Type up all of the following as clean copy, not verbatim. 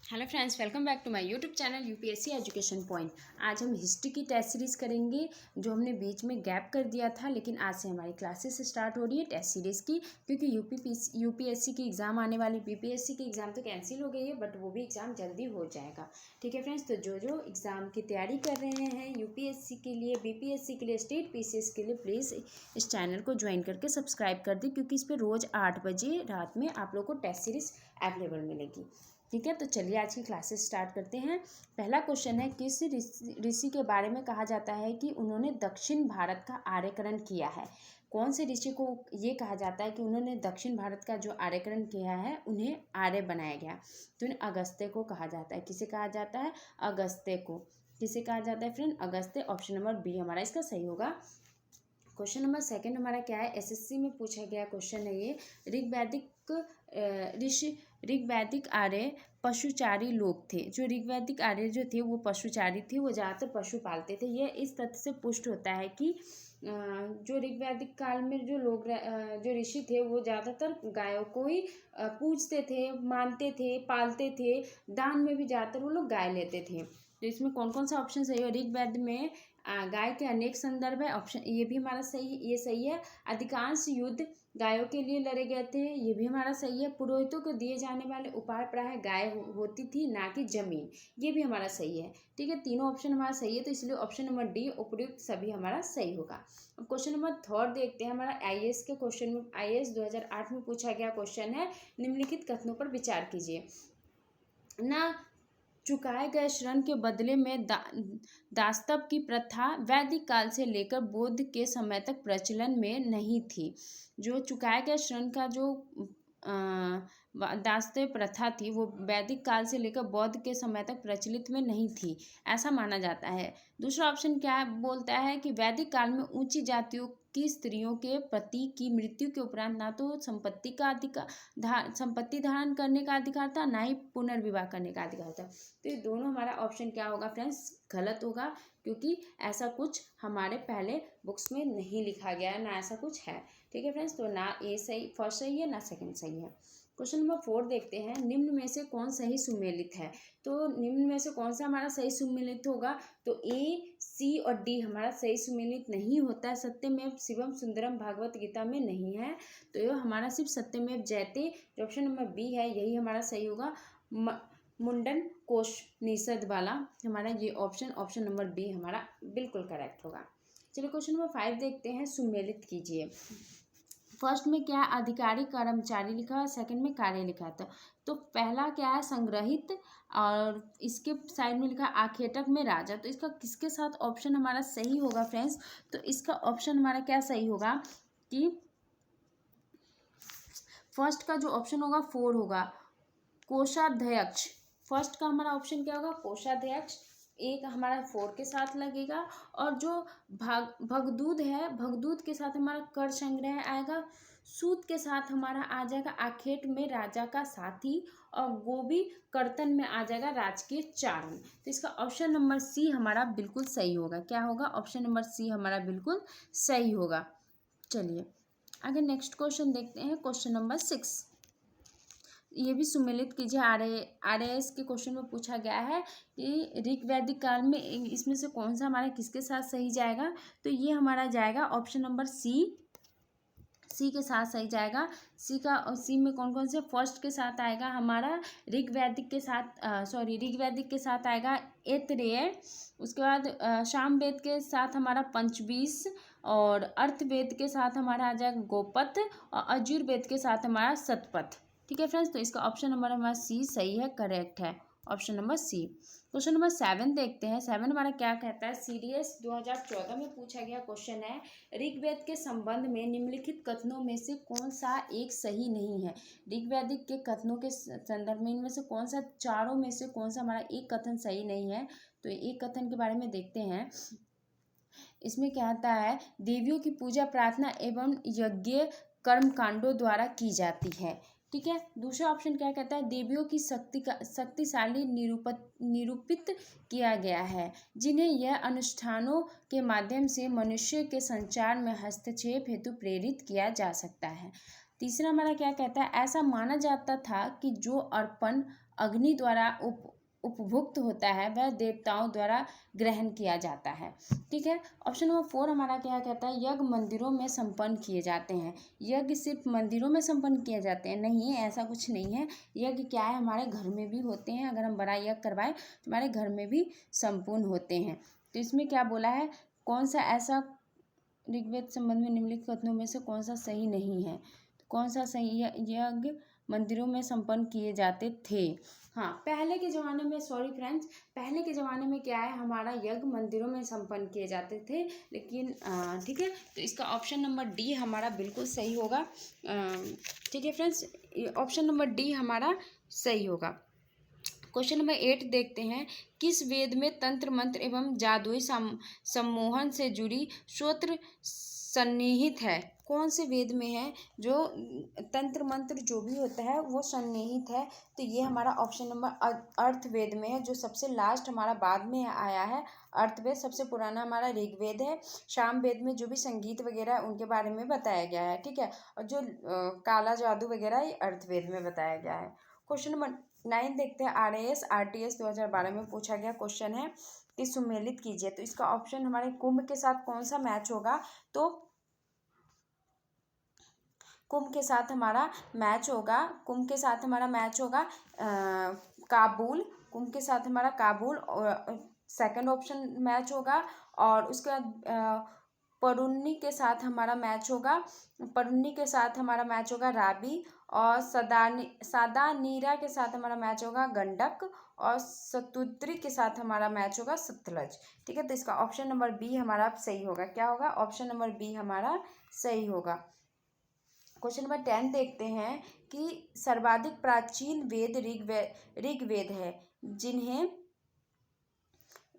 Hello friends, welcome back to my YouTube channel UPSC education point. आज हम history की test series करेंगे जो हमने बीच में गैप कर दिया था, लेकिन आज से हमारी क्लासेस स्टार्ट हो रही है टेस्ट सीरीज़ की, क्योंकि यूपीएससी की एग्ज़ाम आने वाली, बीपीएससी की एग्ज़ाम तो कैंसिल हो गई है, बट वो भी एग्ज़ाम जल्दी हो जाएगा। ठीक है फ्रेंड्स, तो जो जो एग्ज़ाम की तैयारी कर रहे हैं यूपीएससी के लिए, बीपीएससी के लिए, स्टेट पीसीएस के लिए, प्लीज़ इस चैनल को ज्वाइन करके सब्सक्राइब कर दें, क्योंकि इस पर रोज़ 8 बजे रात में आप लोग को टेस्ट सीरीज़ अवेलेबल मिलेगी। ठीक है, तो चलिए आज की क्लासेस स्टार्ट करते हैं। पहला क्वेश्चन है, किस ऋषि के बारे में कहा जाता है कि उन्होंने दक्षिण भारत का आर्यकरण किया है? कौन से ऋषि को ये कहा जाता है कि उन्होंने दक्षिण भारत का जो आर्यकरण किया है उन्हें आर्य बनाया गया? तो उन्हें अगस्त्य को कहा जाता है। किसे कहा जाता है? अगस्त्य को। किसे कहा जाता है friend? Agastya. Option number B हमारा इसका सही होगा। क्वेश्चन नंबर सेकंड हमारा क्या है? एसएससी में पूछा गया क्वेश्चन है ये। ऋग्वैदिक आर्य पशुचारी लोग थे। जो ऋग्वैदिक आर्य जो थे वो पशुचारी थे, वो ज़्यादातर पशु पालते थे। यह इस तथ्य से पुष्ट होता है कि जो ऋग्वैदिक काल में जो लोग जो ऋषि थे वो ज़्यादातर गायों को ही पूजते थे, मानते थे, पालते थे। दान में भी ज़्यादातर वो लोग गाय लेते थे। तो इसमें कौन कौन सा ऑप्शन सही है? ऋग्वेद में गाय के अनेक संदर्भ है, ऑप्शन ये भी हमारा सही, ये सही है। अधिकांश युद्ध गायों के लिए लड़े गए थे, ये भी हमारा सही है। पुरोहितों को दिए जाने वाले उपहार प्रायः गाय होती थी, ना कि जमीन, ये भी हमारा सही है। ठीक है, तीनों ऑप्शन हमारा सही है, तो इसलिए ऑप्शन नंबर डी उपयुक्त सभी हमारा सही होगा। अब क्वेश्चन नंबर थर्ड देखते हैं। हमारा आईएएस के क्वेश्चन में, आईएएस 2008 में पूछा गया क्वेश्चन है, निम्नलिखित कथनों पर विचार कीजिए। ना चुकाए गए ऋण के बदले में दास्तव की प्रथा वैदिक काल से लेकर बौद्ध के समय तक प्रचलन में नहीं थी। जो चुकाए गए ऋण का जो दास्तव प्रथा थी वो वैदिक काल से लेकर बौद्ध के समय तक प्रचलित में नहीं थी, ऐसा माना जाता है। दूसरा ऑप्शन क्या बोलता है कि वैदिक काल में ऊंची जातियों की स्त्रियों के पति की मृत्यु के उपरांत ना तो संपत्ति धारण करने का अधिकार था, ना ही पुनर्विवाह करने का अधिकार था। तो ये दोनों हमारा ऑप्शन क्या होगा फ्रेंड्स? गलत होगा, क्योंकि ऐसा कुछ हमारे पहले बुक्स में नहीं लिखा गया है, ना ऐसा कुछ है। ठीक है फ्रेंड्स, तो ना ए सही, फर्स्ट सही है, ना सेकंड सही है। क्वेश्चन नंबर 4 देखते हैं। निम्न में से कौन सही सुमेलित है? तो निम्न में से कौन सा हमारा सही सुमेलित होगा? तो ए, सी और डी हमारा सही सुमेलित नहीं होता है। सत्यमेव शिवम सुंदरम भागवत गीता में नहीं है, तो ये हमारा सिर्फ सत्यमेव जयते, जो ऑप्शन नंबर बी है, यही हमारा सही होगा। मुंडन कोशनिषद वाला हमारा ये ऑप्शन नंबर बी हमारा बिल्कुल करेक्ट होगा। चलिए क्वेश्चन नंबर 5 देखते हैं। सुमेलित कीजिए। फर्स्ट में क्या है? अधिकारी कर्मचारी लिखा है, सेकंड में कार्य लिखा था। तो पहला क्या है? संग्रहित, और इसके साइड में लिखा आखेटक में राजा। तो इसका किसके साथ ऑप्शन हमारा सही होगा फ्रेंड्स? तो इसका ऑप्शन हमारा क्या सही होगा कि फर्स्ट का जो ऑप्शन होगा 4 होगा, कोषाध्यक्ष। फर्स्ट का हमारा ऑप्शन क्या होगा? कोषाध्यक्ष। एक हमारा 4 के साथ लगेगा, और जो भगदूत है, भगदूत के साथ हमारा कर संग्रह आएगा। सूत के साथ हमारा आ जाएगा आखेट में राजा का साथी, और गोभी कर्तन में आ जाएगा राजकीय चारण। तो इसका ऑप्शन नंबर सी हमारा बिल्कुल सही होगा। क्या होगा? ऑप्शन नंबर सी हमारा बिल्कुल सही होगा। चलिए आगे नेक्स्ट क्वेश्चन देखते हैं। क्वेश्चन नंबर 6, ये भी सुमेलित कीजिए। आरएएस के क्वेश्चन में पूछा गया है कि ऋग्वैदिक काल में इसमें से कौन सा हमारा किसके साथ सही जाएगा? तो ये हमारा जाएगा ऑप्शन नंबर सी के साथ सही जाएगा। सी में कौन कौन से? फर्स्ट के साथ आएगा हमारा ऋग्वैदिक के साथ आएगा ऐतरेय। उसके बाद सामवेद के साथ हमारा पंचबीस, और अर्थवेद के साथ हमारा आ जाएगा गोपथ, और यजुर्वेद के साथ हमारा शतपथ। ठीक है फ्रेंड्स, तो इसका ऑप्शन नंबर हमारा सी सही है, करेक्ट है, option number C. Question number 7 देखते हैं। 7 हमारा क्या कहता है? सीडीएस 2014 में पूछा गया क्वेश्चन है, ऋग्वेद के संबंध में निम्नलिखित कथनों में से कौन सा एक सही नहीं है? ऋग्वैदिक के कथनों के संदर्भ में इनमें से कौन सा, चारों में से कौन सा हमारा एक कथन सही नहीं है? तो एक कथन के बारे में देखते हैं। इसमें क्या आता है? देवियों की पूजा प्रार्थना एवं यज्ञ कर्म कांडों द्वारा की जाती है। ठीक है, दूसरा ऑप्शन क्या कहता है? देवियों की शक्तिशाली निरूपित किया गया है, जिन्हें यह अनुष्ठानों के माध्यम से मनुष्य के संचार में हस्तक्षेप हेतु प्रेरित किया जा सकता है। तीसरा हमारा क्या कहता है? ऐसा माना जाता था कि जो अर्पण अग्नि द्वारा उपभुक्त होता है वह देवताओं द्वारा ग्रहण किया जाता है। ठीक है। ऑप्शन नंबर 4 हमारा क्या कहता है, यज्ञ मंदिरों में संपन्न किए जाते हैं। यज्ञ सिर्फ मंदिरों में संपन्न किए जाते हैं? नहीं, ऐसा कुछ नहीं है। यज्ञ क्या है, हमारे घर में भी होते हैं। अगर हम बड़ा यज्ञ करवाएं तो हमारे घर में भी संपूर्ण होते हैं। तो इसमें क्या बोला है, कौन सा ऐसा ऋग्वेद संबंध में निम्नलिखित कथनों में से कौन सा सही नहीं है? कौन सा सही? यज्ञ मंदिरों में संपन्न किए जाते थे। हाँ, पहले के ज़माने में, सॉरी फ्रेंड्स, पहले के ज़माने में क्या है, हमारा यज्ञ मंदिरों में संपन्न किए जाते थे। लेकिन ठीक है, तो इसका ऑप्शन नंबर डी हमारा बिल्कुल सही होगा। ठीक है फ्रेंड्स, ऑप्शन नंबर डी हमारा सही होगा। क्वेश्चन नंबर 8 देखते हैं, किस वेद में तंत्र मंत्र एवं जादुई सम्मोहन से जुड़ी सूत्र सन्निहित है? कौन से वेद में है जो तंत्र मंत्र जो भी होता है वो सन्निहित है? तो ये हमारा ऑप्शन नंबर अर्थवेद में है, जो सबसे लास्ट हमारा बाद में आया है। अर्थवेद सबसे पुराना हमारा ऋग्वेद है। सामवेद में जो भी संगीत वगैरह है उनके बारे में बताया गया है। ठीक है, और जो काला जादू वगैरह ये अर्थवेद में बताया गया है। क्वेश्चन नंबर 9 देखते हैं, RAS RTS 2012 में पूछा गया क्वेश्चन है कि सुमेलित कीजिए। तो इसका ऑप्शन हमारे कुंभ के साथ कौन सा मैच होगा? तो कुंभ के साथ हमारा मैच होगा, कुंभ के साथ हमारा मैच होगा काबुल। कुंभ के साथ हमारा काबुल और सेकंड ऑप्शन मैच होगा। और उसके बाद परुन्नी के साथ हमारा मैच होगा, परुन्नी के साथ हमारा मैच होगा राबी। और सादानीरा के साथ हमारा मैच होगा गंडक। और सतुद्री के साथ हमारा मैच होगा सतलज। ठीक है, तो इसका ऑप्शन नंबर बी हमारा सही होगा। क्या होगा? ऑप्शन नंबर बी हमारा सही होगा। क्वेश्चन नंबर 10 देखते हैं कि सर्वाधिक प्राचीन वेद ऋग्वेद है,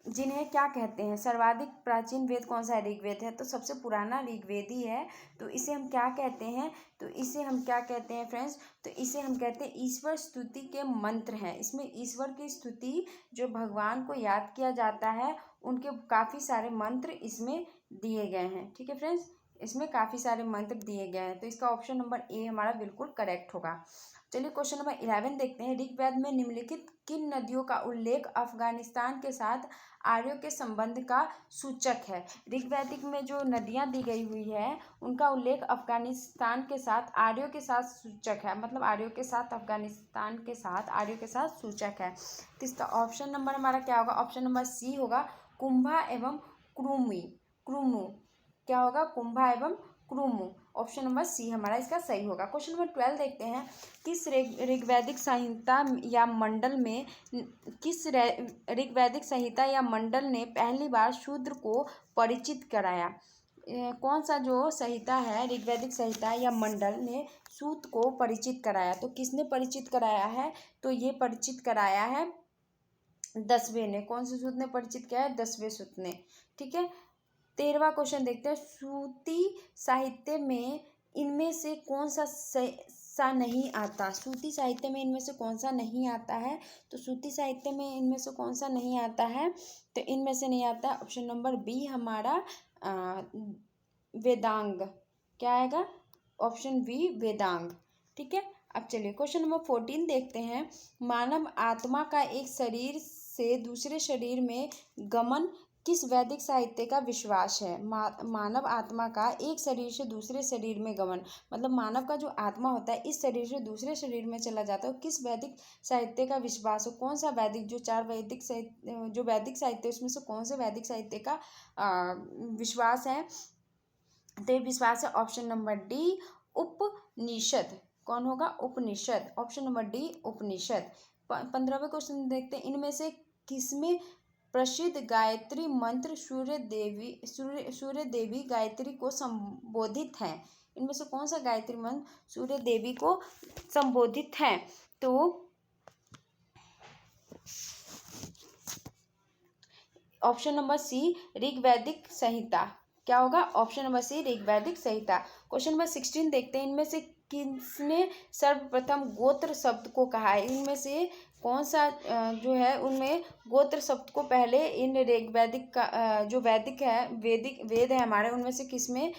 जिन्हें क्या कहते हैं? सर्वाधिक प्राचीन वेद कौन सा है? ऋग्वेद है, तो सबसे पुराना ऋग्वेद ही है। तो इसे हम क्या कहते हैं? तो इसे हम क्या कहते हैं फ्रेंड्स? तो इसे हम कहते हैं ईश्वर स्तुति के मंत्र हैं। इसमें ईश्वर की स्तुति, जो भगवान को याद किया जाता है, उनके काफ़ी सारे मंत्र इसमें दिए गए हैं। ठीक है फ्रेंड्स, इसमें काफ़ी सारे मंत्र दिए गए हैं। तो इसका ऑप्शन नंबर ए हमारा बिल्कुल करेक्ट होगा। चलिए क्वेश्चन नंबर 11 देखते हैं, ऋग्वेद में निम्नलिखित किन नदियों का उल्लेख अफगानिस्तान के साथ आर्यों के संबंध का सूचक है? ऋग्वैदिक में जो नदियां दी गई हुई है उनका उल्लेख अफगानिस्तान के साथ आर्यों के साथ सूचक है, मतलब आर्यों के साथ, अफगानिस्तान के साथ आर्यों के साथ सूचक है। तो इसका ऑप्शन नंबर हमारा क्या होगा? ऑप्शन नंबर सी होगा, कुंभा एवं क्रुमु। क्या होगा? कुंभा एवं क्रुमु। ऑप्शन नंबर सी हमारा इसका सही होगा। क्वेश्चन नंबर 12 देखते हैं, किस ऋग्वैदिक संहिता या मंडल में किस ऋग्वैदिक संहिता या मंडल ने पहली बार शूद्र को परिचित कराया? कौन सा जो संहिता है, ऋग्वैदिक संहिता या मंडल ने सूत को परिचित कराया? तो किसने परिचित कराया है? तो ये परिचित कराया है 10वें ने। कौन से सूत ने परिचित किया है? 10वें सूत ने। ठीक है, 13वां क्वेश्चन देखते हैं, सूती साहित्य में इनमें से कौन सा नहीं आता? सूती साहित्य में इनमें से कौन सा नहीं आता है? तो सूती साहित्य में इनमें से कौन सा नहीं आता है? तो इनमें से नहीं आता ऑप्शन नंबर बी हमारा वेदांग। क्या आएगा? Option B Vedang. ठीक है, अब चलिए क्वेश्चन नंबर 14 देखते हैं, मानव आत्मा का एक शरीर से दूसरे शरीर में गमन किस वैदिक साहित्य का विश्वास है? मानव आत्मा का एक शरीर से दूसरे शरीर में गमन, मतलब मानव का जो आत्मा होता है इस शरीर से दूसरे शरीर में चला जाता है, किस वैदिक साहित्य का विश्वास हो? कौन सा वैदिक, जो 4 वैदिक साहित्य, जो वैदिक साहित्य उसमें से कौन से वैदिक साहित्य का विश्वास है? तो ये विश्वास है ऑप्शन नंबर डी उपनिषद। कौन होगा? उपनिषद। ऑप्शन नंबर डी उपनिषद। 15वें क्वेश्चन देखते हैं, इनमें से किसमें प्रसिद्ध गायत्री मंत्र सूर्य देवी गायत्री को संबोधित है? इनमें से कौन सा गायत्री मंत्र सूर्य देवी को संबोधित है? तो ऑप्शन नंबर सी ऋग्वैदिक संहिता। क्या होगा? ऑप्शन नंबर सी ऋग्वैदिक संहिता। क्वेश्चन नंबर 16 देखते हैं, इनमें से किसने सर्वप्रथम गोत्र शब्द को कहा है? इनमें से कौन सा जो है उनमें गोत्र शब्द को पहले इन ऋग वैदिक का जो वैदिक है वैदिक वेद है हमारे उनमें से किसमें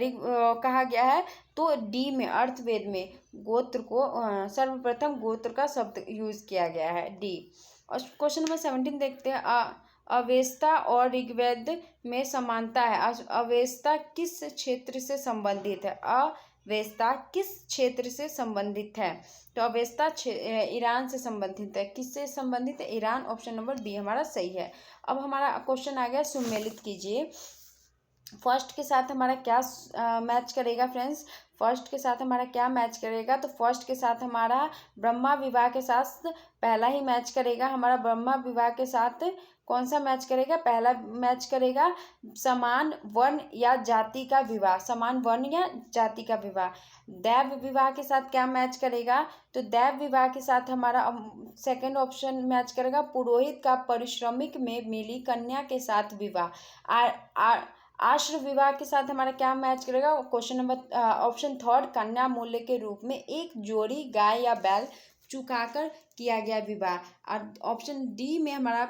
ऋग कहा गया है? तो डी में, अर्थवेद में गोत्र को सर्वप्रथम गोत्र का शब्द यूज किया गया है, डी। और क्वेश्चन नंबर 17 देखते हैं। अवेस्ता और ऋग्वेद में समानता है। अवेस्ता किस क्षेत्र से संबंधित है? अवेस्ता किस क्षेत्र से संबंधित है? तो अवेस्ता ईरान से संबंधित है। किससे संबंधित है? ईरान। ऑप्शन नंबर बी हमारा सही है। अब हमारा क्वेश्चन आ गया, सुमेलित कीजिए। फर्स्ट के साथ हमारा क्या मैच करेगा फ्रेंड्स? फर्स्ट के साथ हमारा क्या मैच करेगा? तो फर्स्ट के साथ हमारा ब्रह्मा विवाह के साथ पहला ही मैच करेगा। हमारा ब्रह्मा विवाह के साथ कौन सा मैच करेगा? पहला मैच करेगा समान वर्ण या जाति का विवाह, समान वर्ण या जाति का विवाह। दैव विवाह के साथ क्या मैच करेगा? तो दैव विवाह के साथ हमारा सेकंड ऑप्शन मैच करेगा पुरोहित का परिश्रमिक में मिली कन्या के साथ विवाह। आश्र विवाह के साथ हमारा क्या मैच करेगा? क्वेश्चन नंबर ऑप्शन थर्ड, कन्या मूल्य के रूप में एक जोड़ी गाय या बैल चुकाकर किया गया विवाह। और ऑप्शन डी में हमारा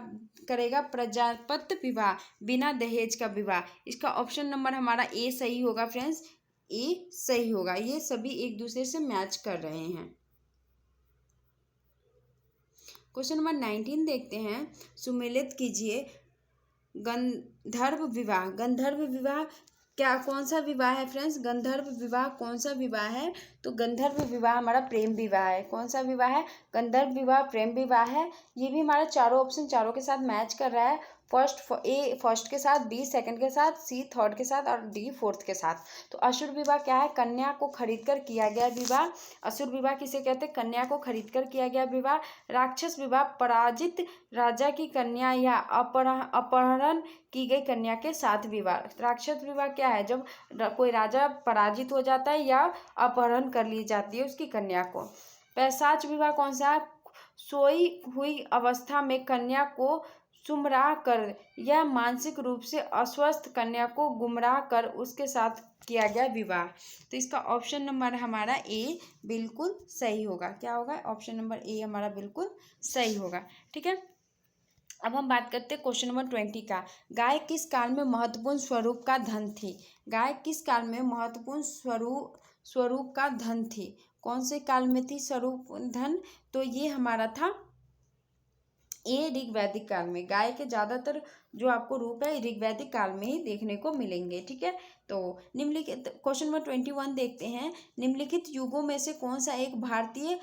करेगा प्रजापत्य विवाह, बिना दहेज का विवाह। इसका ऑप्शन नंबर हमारा ए सही होगा फ्रेंड्स, ए सही होगा। ये सभी एक दूसरे से मैच कर रहे हैं। क्वेश्चन नंबर 19 देखते हैं, सुमेलित कीजिए। गंधर्व विवाह। गंधर्व विवाह क्या कौन सा विवाह है फ्रेंड्स? गंधर्व विवाह कौन सा विवाह है? तो गंधर्व विवाह हमारा प्रेम विवाह है। कौन सा विवाह है? गंधर्व विवाह प्रेम विवाह है। ये भी हमारे चारों ऑप्शन चारों के साथ मैच कर रहा है। ए फर्स्ट के साथ, बी सेकंड के साथ, सी थर्ड के साथ और डी फोर्थ के साथ। तो असुर विवाह क्या है? कन्या को खरीद कर किया गया विवाह। असुर विवाह किसे कहते हैं? कन्या को खरीद कर किया गया विवाह। राक्षस विवाह पराजित राजा की कन्या या अपहरण की गई कन्या के साथ विवाह। राक्षस विवाह क्या है? जब कोई राजा पराजित हो जाता है या अपहरण कर ली जाती है उसकी कन्या को। पैशाच विवाह कौन सा है? सोई हुई अवस्था में कन्या को सुमराह कर या मानसिक रूप से अस्वस्थ कन्या को गुमराह कर उसके साथ किया गया विवाह। तो इसका ऑप्शन नंबर हमारा ए बिल्कुल सही होगा। क्या होगा? ऑप्शन नंबर ए हमारा बिल्कुल सही होगा। ठीक है, अब हम बात करते हैं क्वेश्चन नंबर 20 का। गाय किस काल में महत्वपूर्ण स्वरूप का धन थी? गाय किस काल में महत्वपूर्ण स्वरूप का धन थी? कौन से काल में थी स्वरूप धन? तो ये हमारा था ए ऋग्वैदिक काल में। गाय के ज्यादातर जो आपको रूप है ऋग्वैदिक काल में ही देखने को मिलेंगे। ठीक है, तो निम्नलिखित क्वेश्चन नंबर 21 देखते हैं। निम्नलिखित युगों में से कौन सा एक भारतीय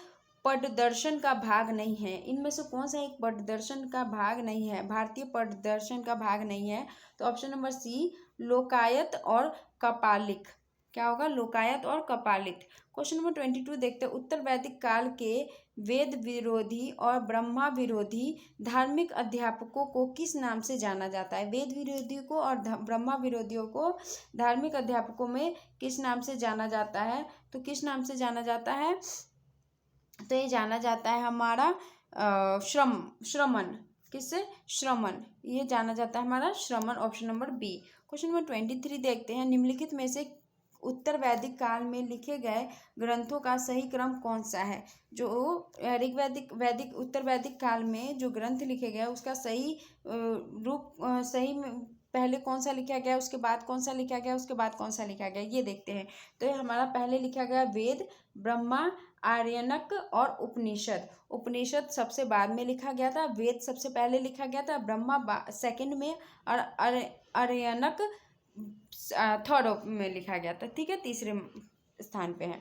पटदर्शन का भाग नहीं है? इनमें से कौन सा एक पटदर्शन का भाग नहीं है? भारतीय पटदर्शन का भाग नहीं है। तो ऑप्शन नंबर सी, लोकायत और कपालिक। क्या होगा? लोकायत और कपालिक। क्वेश्चन नंबर 22 देखते हैं। उत्तर वैदिक काल के वेद विरोधी और ब्रह्मा विरोधी धार्मिक अध्यापकों को किस नाम से जाना जाता है? वेद विरोधियों को और ब्रह्मा विरोधियों को धार्मिक अध्यापकों में किस नाम से जाना जाता है? तो किस नाम से जाना जाता है? तो ये जाना जाता है हमारा श्रमण। किससे? श्रमण। ये जाना जाता है हमारा श्रमण। Option number B. Question number 23 देखते हैं। निम्नलिखित में से उत्तर वैदिक काल में लिखे गए ग्रंथों का सही क्रम कौन सा है? जो वैदिक उत्तर वैदिक काल में जो ग्रंथ लिखे गए उसका सही रूप सही में पहले कौन सा लिखा गया, उसके बाद कौन सा लिखा गया, उसके बाद कौन सा लिखा गया, ये देखते हैं। तो ये हमारा पहले लिखा गया वेद, ब्रह्मा, आर्यनक और उपनिषद। उपनिषद सबसे बाद में लिखा गया था, वेद सबसे पहले लिखा गया था, ब्रह्मा सेकंड में और आर्यनक थर्ड में लिखा गया था। ठीक है, तीसरे स्थान पे है।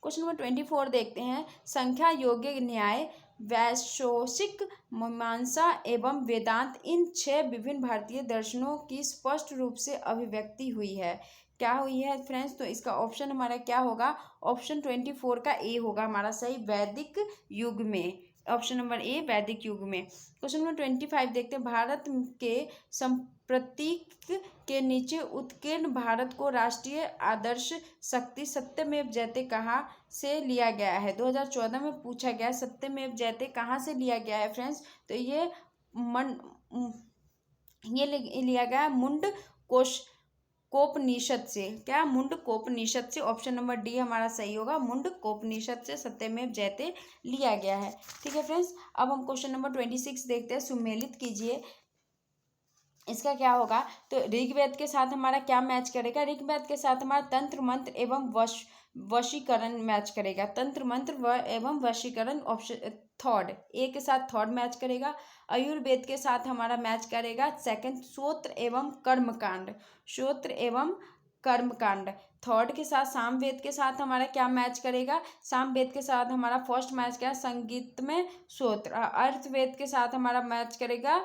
क्वेश्चन नंबर 24 देखते हैं। संख्या, योग्य, न्याय, वैशेषिक, मीमांसा एवं वेदांत, इन 6 विभिन्न भारतीय दर्शनों की स्पष्ट रूप से अभिव्यक्ति हुई है। क्या हुई है फ्रेंड्स? तो इसका ऑप्शन हमारा क्या होगा? ऑप्शन 24 का ए होगा हमारा सही, वैदिक युग में। ऑप्शन नंबर ए, वैदिक युग में। क्वेश्चन नंबर 25 देखते हैं। भारत के संप्रतीक के नीचे उत्कीर्ण भारत को राष्ट्रीय आदर्श शक्ति सत्यमेव जयते कहाँ से लिया गया है? 2014 में पूछा गया, सत्यमेव जयते कहाँ से लिया गया है फ्रेंड्स? तो ये लिया गया मुंड कोपनिषद से, क्या, मुंडकोपनिषद से। ऑप्शन नंबर डी हमारा सही होगा, मुंडकोपनिषद से सत्यमेव जयते लिया गया है। ठीक है फ्रेंड्स, अब हम क्वेश्चन नंबर 26 देखते हैं। सुमेलित कीजिए। इसका क्या होगा, तो ऋग्वेद के साथ हमारा क्या मैच करेगा, ऋग्वेद के साथ हमारा तंत्र मंत्र एवं वशीकरण मैच करेगा। तंत्र मंत्र एवं वशीकरण ऑप्शन थर्ड, ए के साथ थर्ड मैच करेगा। आयुर्वेद के साथ हमारा मैच करेगा सेकंड, श्रोत्र एवं कर्मकांड, श्रोत्र एवं कर्मकांड। थर्ड के साथ सामवेद के साथ हमारा क्या मैच करेगा, सामवेद के साथ हमारा फर्स्ट मैच क्या है, संगीत में श्रोत्र। अर्थवेद के साथ हमारा मैच करेगा,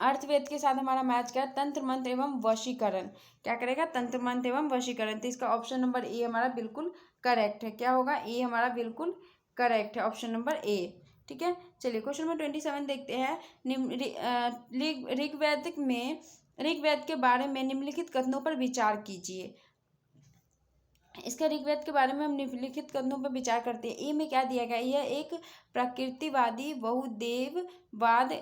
अर्थवेद के साथ हमारा मैच क्या है, तंत्र मंत्र एवं वशीकरण। क्या करेगा, तंत्र मंत्र एवं वशीकरण। तो इसका ऑप्शन नंबर ए हमारा बिल्कुल करेक्ट है। क्या होगा, ए हमारा बिल्कुल करेक्ट है, ऑप्शन नंबर ए। ठीक है, चलिए क्वेश्चन नंबर 27 देखते हैं। ऋग्वेद के बारे में निम्नलिखित कथनों पर विचार कीजिए। इसका ऋग्वेद के बारे में हम निम्नलिखित कथनों पर विचार करते हैं। ए में क्या दिया गया, यह एक प्रकृतिवादी बहुदेववाद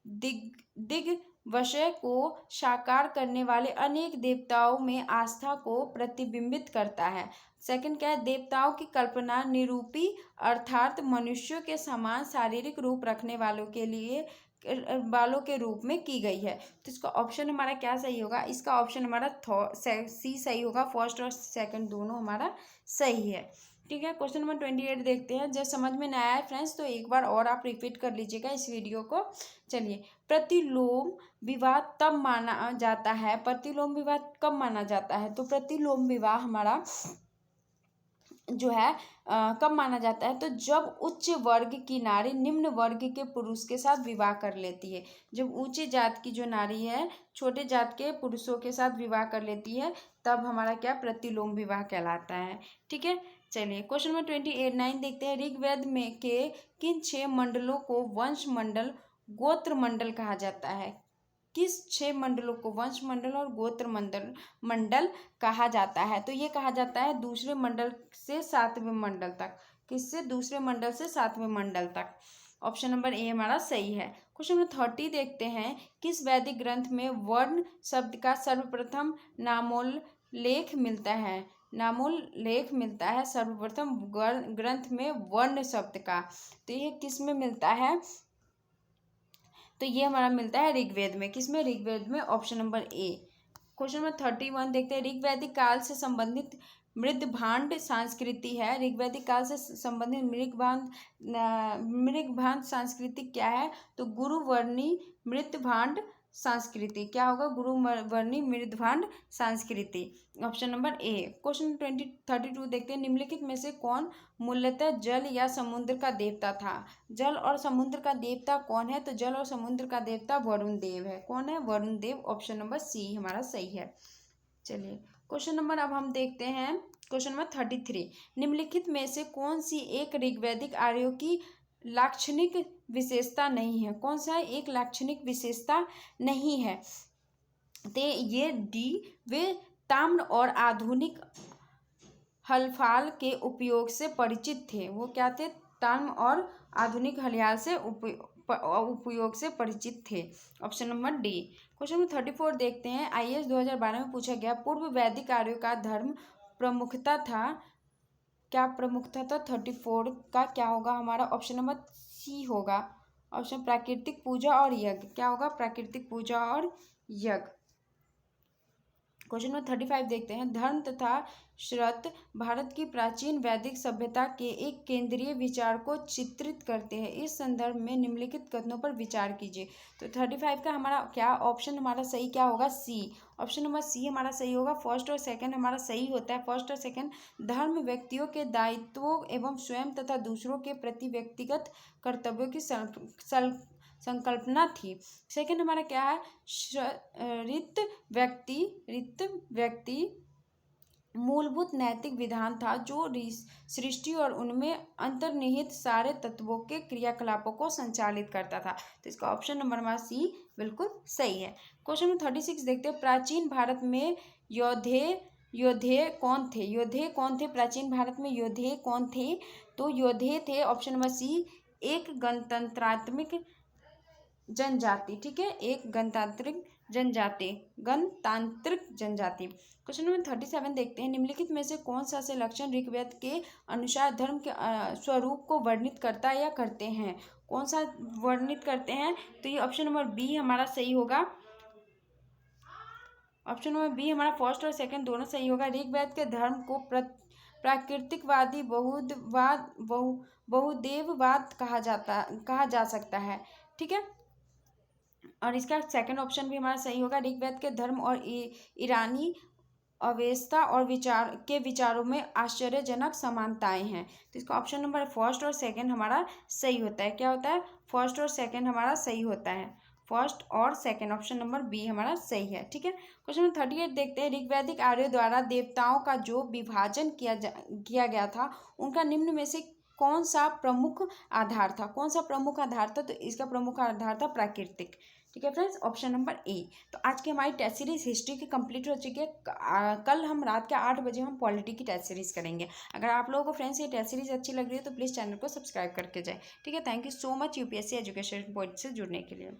दिग्विजय को साकार करने वाले अनेक देवताओं में आस्था को प्रतिबिंबित करता है। सेकंड क्या है, देवताओं की कल्पना निरूपी अर्थात मनुष्यों के समान शारीरिक रूप रखने वालों के रूप में की गई है। तो इसका ऑप्शन हमारा क्या सही होगा, इसका ऑप्शन हमारा सी सही होगा। फर्स्ट और सेकंड दोनों हमारा सही है। ठीक है, क्वेश्चन नंबर 28 देखते हैं। जब समझ में नहीं आया फ्रेंड्स तो एक बार और आप रिपीट कर लीजिएगा इस वीडियो को। चलिए, प्रतिलोम विवाह तब माना जाता है, प्रतिलोम विवाह कब माना जाता है, तो प्रतिलोम विवाह हमारा जो है कब माना जाता है, तो जब उच्च वर्ग की नारी निम्न वर्ग के पुरुष के साथ विवाह कर लेती है। जब ऊंचे जात की जो नारी है छोटे जात के पुरुषों के साथ विवाह कर लेती है, तब हमारा क्या, प्रतिलोम विवाह कहलाता है। ठीक है, चलिए क्वेश्चन नंबर 29 देखते हैं। ऋग्वेद में के किन 6 मंडलों को वंश मंडल गोत्र मंडल कहा जाता है, किस 6 मंडलों को वंश मंडल और गोत्र मंडल कहा जाता है, तो ये कहा जाता है दूसरे मंडल से 7वें मंडल तक। किससे, दूसरे मंडल से 7वें मंडल तक। ऑप्शन नंबर ए हमारा सही है। क्वेश्चन नंबर 30 देखते हैं। किस वैदिक ग्रंथ में वर्ण शब्द का सर्वप्रथम नामोल्लेख मिलता है, नामोल्लेख मिलता है सर्वप्रथम ग्रंथ में वर्ण शब्द का, तो ये किस में मिलता है, तो ये हमारा मिलता है ऋग्वेद में। किसमें, ऋग्वेद में, option number A. Question number 31 देखते हैं। ऋग्वैदिक काल से संबंधित मृदभांड संस्कृति है, ऋग्वैदिक काल से संबंधित मृगभांड संस्कृति क्या है, तो गुरुवर्णी मृदभांड संस्कृति। क्या होगा, गुरुवर्णी मृदभांड संस्कृति, ऑप्शन नंबर ए। क्वेश्चन 32 देखते हैं। निम्नलिखित में से कौन मूलतः जल या समुद्र का देवता था, जल और समुद्र का देवता कौन है, तो जल और समुद्र का देवता वरुण देव है। कौन है, वरुण देव, ऑप्शन नंबर सी हमारा सही है। चलिए क्वेश्चन नंबर अब हम देखते हैं क्वेश्चन नंबर 33। निम्नलिखित में से कौन सी एक ऋग्वैदिक आर्यों की लाक्षणिक विशेषता नहीं है, कौन सा एक लाक्षणिक विशेषता नहीं है, तो ये डी, वे ताम्र और आधुनिक हलफाल के उपयोग से परिचित थे। वो क्या थे, ताम्र और आधुनिक हलियाल से उपयोग से परिचित थे, option number D. Question number 34 देखते हैं। IAS 2012 में पूछा गया, पूर्व वैदिक आर्यों का धर्म प्रमुखता था, क्या प्रमुखता था, 34 का क्या होगा हमारा, ऑप्शन नंबर सी होगा, ऑप्शन प्राकृतिक पूजा और यज्ञ। क्या होगा, प्राकृतिक पूजा और यज्ञ। क्वेश्चन नंबर 35 देखते हैं। धर्म तथा श्रत भारत की प्राचीन वैदिक सभ्यता के एक केंद्रीय विचार को चित्रित करते हैं। इस संदर्भ में निम्नलिखित कथनों पर विचार कीजिए। तो 35 का हमारा क्या ऑप्शन हमारा सही क्या होगा, सी, ऑप्शन नंबर सी हमारा सही होगा। फर्स्ट और सेकंड हमारा सही होता है। फर्स्ट और सेकंड, धर्म व्यक्तियों के दायित्वों एवं स्वयं तथा दूसरों के प्रति व्यक्तिगत कर्तव्यों की संकल्पना थी। सेकंड हमारा क्या है, ऋत व्यक्ति मूलभूत नैतिक विधान था जो सृष्टि और उनमें अंतर्निहित सारे तत्वों के क्रियाकलापों को संचालित करता था। तो इसका ऑप्शन नंबर हमारा सी बिल्कुल सही है। क्वेश्चन नंबर 36 देखते हैं। प्राचीन भारत में योद्धे कौन थे, प्राचीन भारत में योद्धे कौन थे, तो योद्धे थे, ऑप्शन नंबर सी, एक गणतंत्रात्मक जनजाति, ठीक है, एक गणतांत्रिक जनजाति। क्वेश्चन नंबर 37 देखते हैं, निम्नलिखित में से कौन सा से लक्षण ऋग्वेद के अनुसार धर्म के स्वरूप को वर्णित करता या करते हैं? कौन सा वर्णित करते हैं? तो ये ऑप्शन नंबर बी हमारा सही होगा। ऑप्शन नंबर बी हमारा फर्स्ट और सेकंड दोनों सही होगा। ऋग्वेद के धर्म को प्राकृतिकवादी बहुदेववाद कहा जा सकता है, ठीक है। और इसका सेकंड ऑप्शन भी हमारा सही होगा। ऋग्वेद के धर्म और ईरानी अवेस्ता और विचारों में आश्चर्यजनक समानताएं हैं। तो इसका ऑप्शन नंबर फर्स्ट और सेकंड हमारा सही होता है। क्या होता है? फर्स्ट और सेकंड हमारा सही होता है। फर्स्ट और सेकंड, ऑप्शन नंबर बी हमारा सही है, ठीक है। क्वेश्चन नंबर 38 देखते हैं, ऋग्वैदिक आर्यों द्वारा देवताओं का जो विभाजन किया गया था, उनका निम्न में से कौन सा प्रमुख आधार था? कौन सा प्रमुख आधार था? तो इसका प्रमुख आधार था प्राकृतिक, ठीक है फ्रेंड्स, ऑप्शन नंबर ए। तो आज की हमारी टेस्ट सीरीज हिस्ट्री की कंप्लीट हो चुकी है। कल हम रात के 8 बजे हम पॉलिटी की टेस्ट सीरीज करेंगे। अगर आप लोगों को फ्रेंड्स ये टेस्ट सीरीज अच्छी लग रही है तो प्लीज़ चैनल को सब्सक्राइब करके जाए, ठीक है। Thank you so much UPSC education point से जुड़ने के लिए।